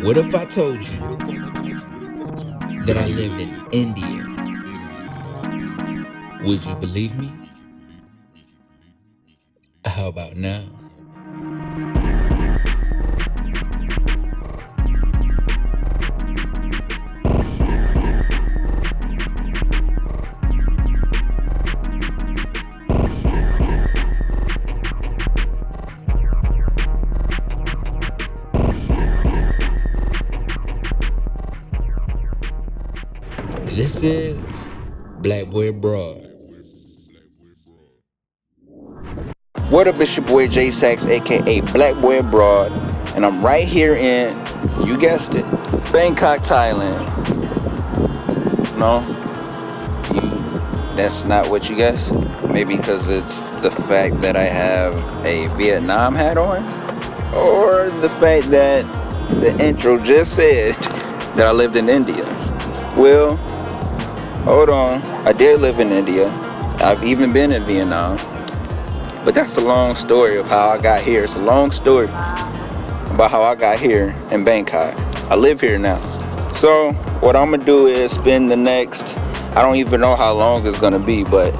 What if I told you that I lived in India? Would you believe me? How about now? This is Black Boy Broad. What up, it's your boy J Sax, aka Black Boy Broad, and I'm right here in, you guessed it, Bangkok, Thailand. No? That's not what you guessed? Maybe because it's the fact that I have a Vietnam hat on? Or the fact that the intro just said that I lived in India? Well, hold on, I did live in India. I've even been in Vietnam. But that's a long story of how I got here. It's a long story about how I got here in Bangkok. I live here now. So what I'm gonna do is spend the next, I don't even know how long it's gonna be, but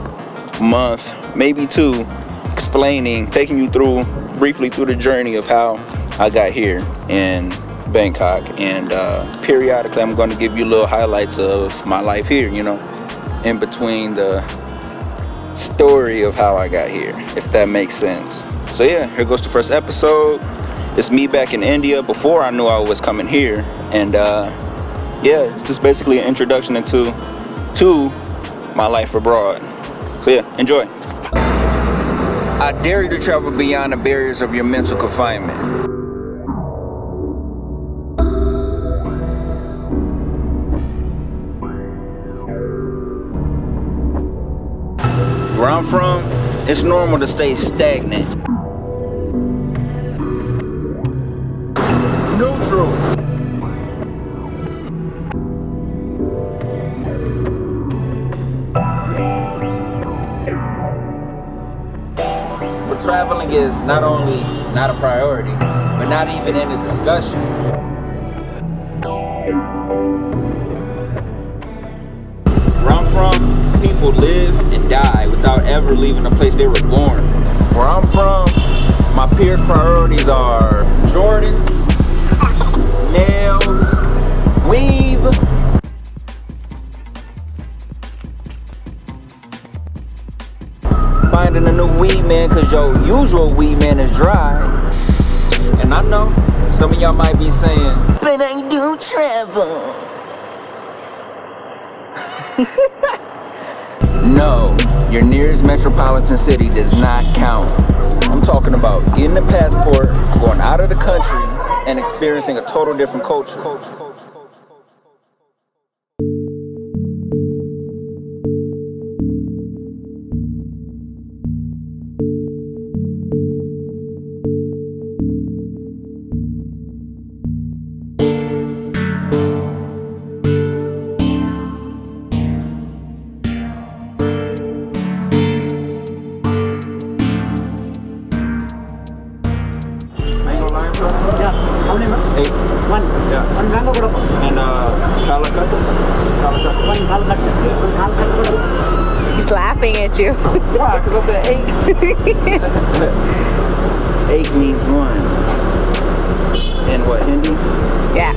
month, maybe two, explaining, taking you through, briefly through the journey of how I got here in Bangkok. And periodically I'm gonna give you little highlights of my life here, you know, in between the story of how I got here, if that makes sense. So yeah, here goes the first episode. It's me back in India before I knew I was coming here, and yeah, just basically an introduction into my life abroad. So yeah, enjoy. I dare you to travel beyond the barriers of your mental confinement. Where I'm from, it's normal to stay stagnant. Neutral. But traveling is not only not a priority, but not even in the discussion. Where I'm from, people live and die without ever leaving the place they were born. Where I'm from, my peers' priorities are Jordans, nails, weave. Finding a new weed man, cause your usual weed man is dry. And I know some of y'all might be saying, but I do travel. No, your nearest metropolitan city does not count. I'm talking about getting a passport, going out of the country, and experiencing a total different culture. One mango And Calicut. He's laughing at you. Why? Because I said 8. 8 means 1. In what, Hindi? Yeah.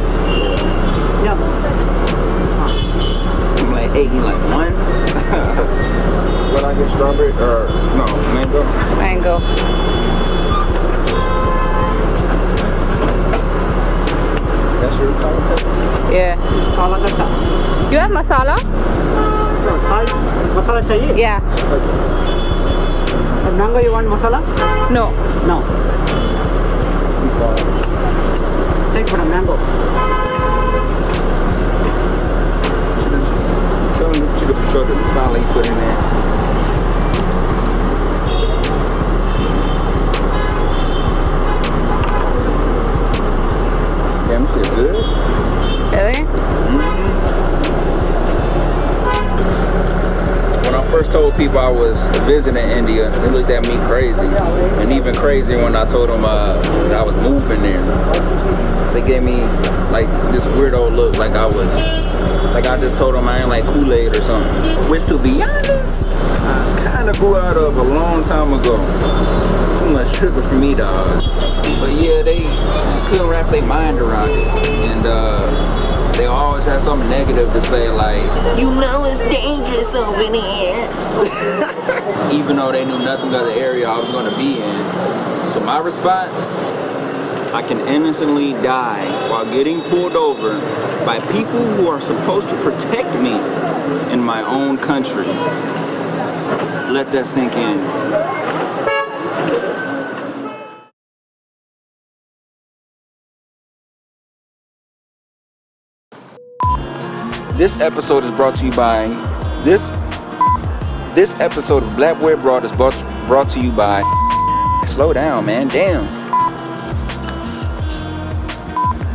I'm like 8, you like 1? What I get, strawberry or no, mango? Mango. That's your Calicut? Yeah. You have masala? Masala chahiye? Yeah. Mango, you want masala? No. No. Take for a mango. Show them the masala you put in there. Damn, shit good. Really? When I first told people I was visiting India, they looked at me crazy. And even crazier when I told them that I was moving there. They gave me like this weirdo look, like I just told them I ain't like Kool-Aid or something. Which, to be honest, I kind of grew out of a long time ago. Too much sugar for me, dog. But yeah, they just couldn't wrap their mind around it. And they always had something negative to say, like, you know it's dangerous over there. Even though they knew nothing of the area I was going to be in. So my response: I can innocently die while getting pulled over by people who are supposed to protect me in my own country. Let that sink in. This episode is brought to you by this episode of Black Boy Abroad is brought to you by. Slow down, man. Damn.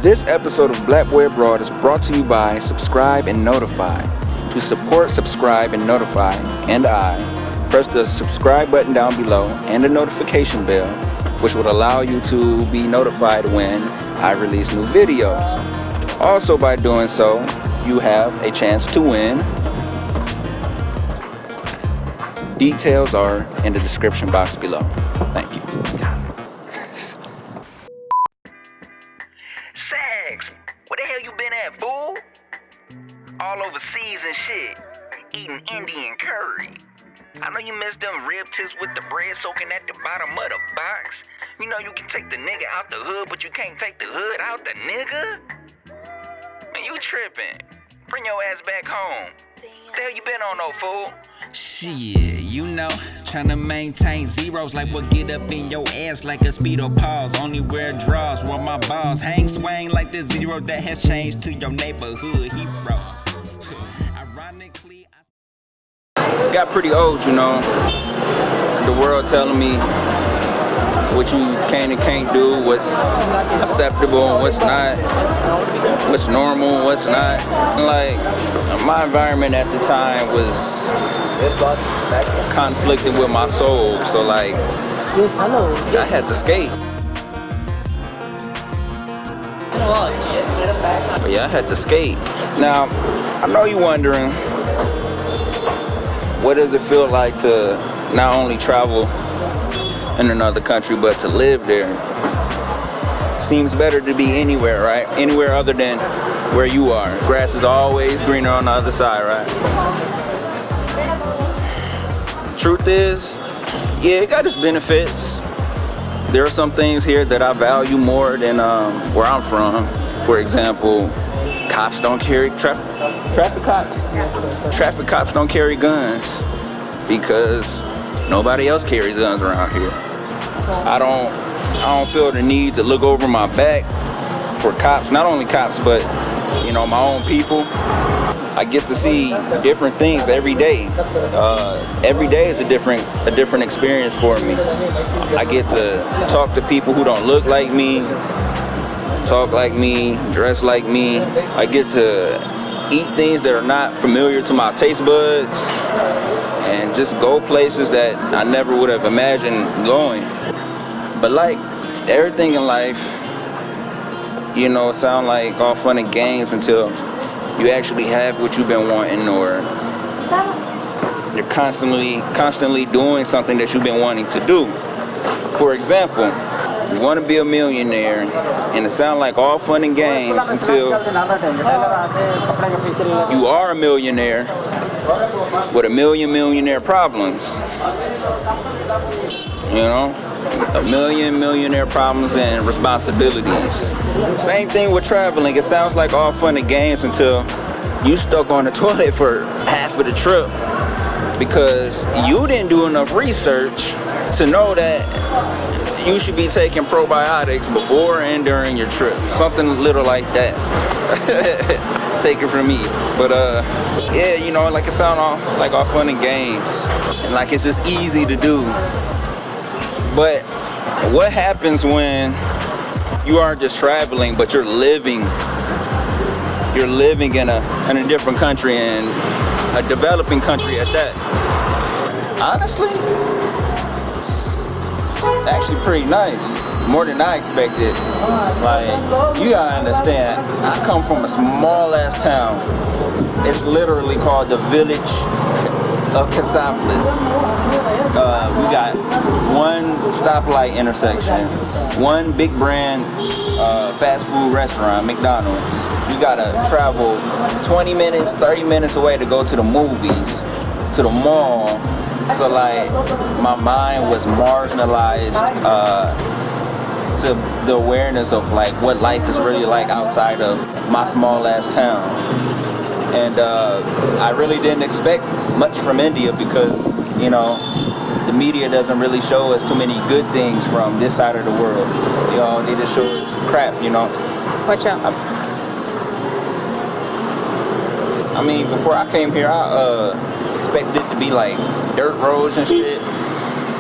This episode of Black Boy Abroad is brought to you by Subscribe and Notify. To support, subscribe, and notify, and press the subscribe button down below and the notification bell, which would allow you to be notified when I release new videos. Also, by doing so, you have a chance to win. Details are in the description box below. Thank you. Sags, where the hell you been at, fool? All overseas and shit, eating Indian curry. I know you missed them rib tips with the bread soaking at the bottom of the box. You know you can take the nigga out the hood, but you can't take the hood out the nigga? Man, you tripping. Bring your ass back home. What the hell you been on, though, fool? Shit, you know, tryna maintain zeros like what get up in your ass like a speedo pause. Only wear draws while my balls hang swang like the zero that has changed to your neighborhood hero. Ironically, Got pretty old, you know. The world telling me what you can and can't do, what's acceptable and what's not, what's normal, what's not. Like, my environment at the time was conflicted with my soul, so like, I had to skate. But yeah, I had to skate. Now, I know you're wondering, what does it feel like to not only travel in another country, but to live there? Seems better to be anywhere, right? Anywhere other than where you are. Grass is always greener on the other side, right? Truth is, yeah, it got its benefits. There are some things here that I value more than where I'm from. For example, cops don't carry traffic cops don't carry guns because nobody else carries guns around here. I don't feel the need to look over my back for cops, not only cops, but you know, my own people. I get to see different things every day. Every day is a different experience for me. I get to talk to people who don't look like me, talk like me, dress like me. I get to eat things that are not familiar to my taste buds and just go places that I never would have imagined going. But like everything in life, you know, it sounds like all fun and games until you actually have what you've been wanting, or you're constantly doing something that you've been wanting to do. For example, you want to be a millionaire, and it sounds like all fun and games until you are a millionaire with a millionaire problems. You know, a millionaire problems and responsibilities. Same thing with traveling. It sounds like all fun and games until you stuck on the toilet for half of the trip because you didn't do enough research to know that you should be taking probiotics before and during your trip. Something little like that. Take it from me. But yeah, you know, like it sounds like all fun and games. And like it's just easy to do. But what happens when you aren't just traveling, but you're living in a different country, and a developing country at that? Honestly, actually pretty nice, more than I expected. Like, you gotta understand, I come from a small ass town. It's literally called the village of Cassopolis. We got one stoplight intersection, one big brand fast food restaurant, McDonald's. You gotta travel 20 minutes, 30 minutes away to go to the movies, to the mall. So like, my mind was marginalized to the awareness of like what life is really like outside of my small ass town. And I really didn't expect much from India because, you know, the media doesn't really show us too many good things from this side of the world. You know, they just show us crap, you know. Watch out. I mean, before I came here, I expected it to be like dirt roads and shit.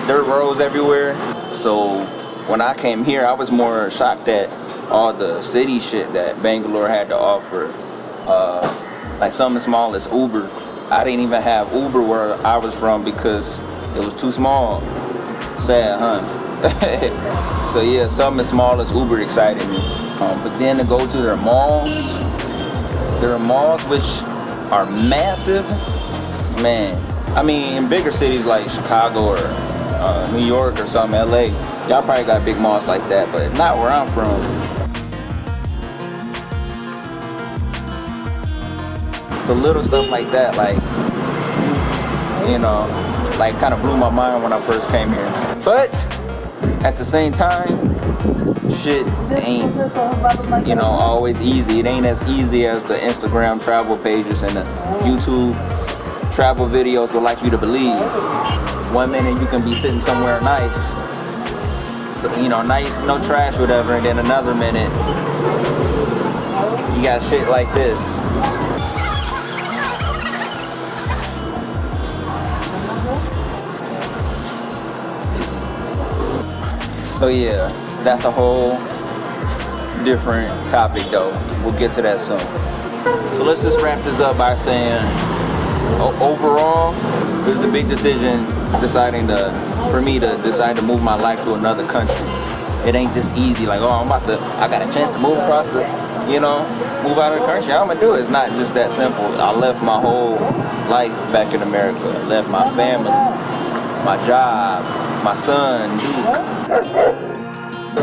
Dirt roads everywhere. So when I came here, I was more shocked at all the city shit that Bangalore had to offer. Like something small as Uber. I didn't even have Uber where I was from because it was too small. Sad, huh? So yeah, something as small as Uber excited me. But then to go to their malls which are massive, man. I mean, in bigger cities like Chicago or New York or something, LA, y'all probably got big malls like that, but not where I'm from. So little stuff like that, like, you know, like kind of blew my mind when I first came here. But at the same time, shit ain't, you know, always easy. It ain't as easy as the Instagram travel pages and the YouTube travel videos would like you to believe. One minute you can be sitting somewhere nice, so, you know, nice, no trash, whatever, and then another minute you got shit like this. So yeah, that's a whole different topic though. We'll get to that soon. So let's just wrap this up by saying, overall, it was a big decision for me to decide to move my life to another country. It ain't just easy like, oh, I got a chance to move across the, you know, move out of the country. I'm gonna do it. It's not just that simple. I left my whole life back in America. I left my family, my job, my son,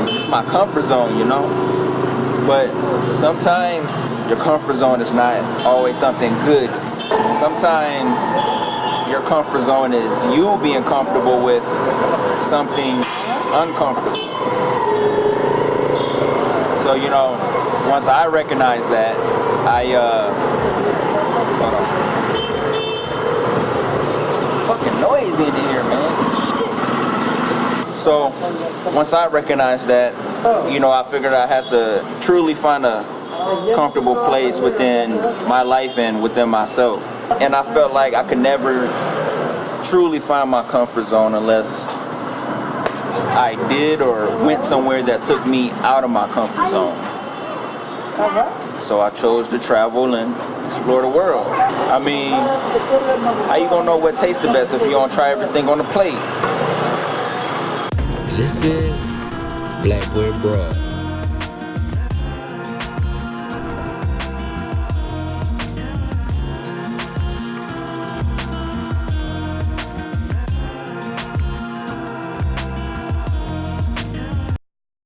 it's my comfort zone, you know. But sometimes your comfort zone is not always something good. Sometimes your comfort zone is you being comfortable with something uncomfortable. So, you know, once I recognized that, hold on. Fucking noisy in here, man. Shit. So once I recognized that, you know, I figured I had to truly find a comfortable place within my life and within myself. And I felt like I could never truly find my comfort zone unless I did or went somewhere that took me out of my comfort zone. So I chose to travel and explore the world. I mean, how you gonna know what tastes the best if you don't try everything on the plate? This is Black Wear Broad.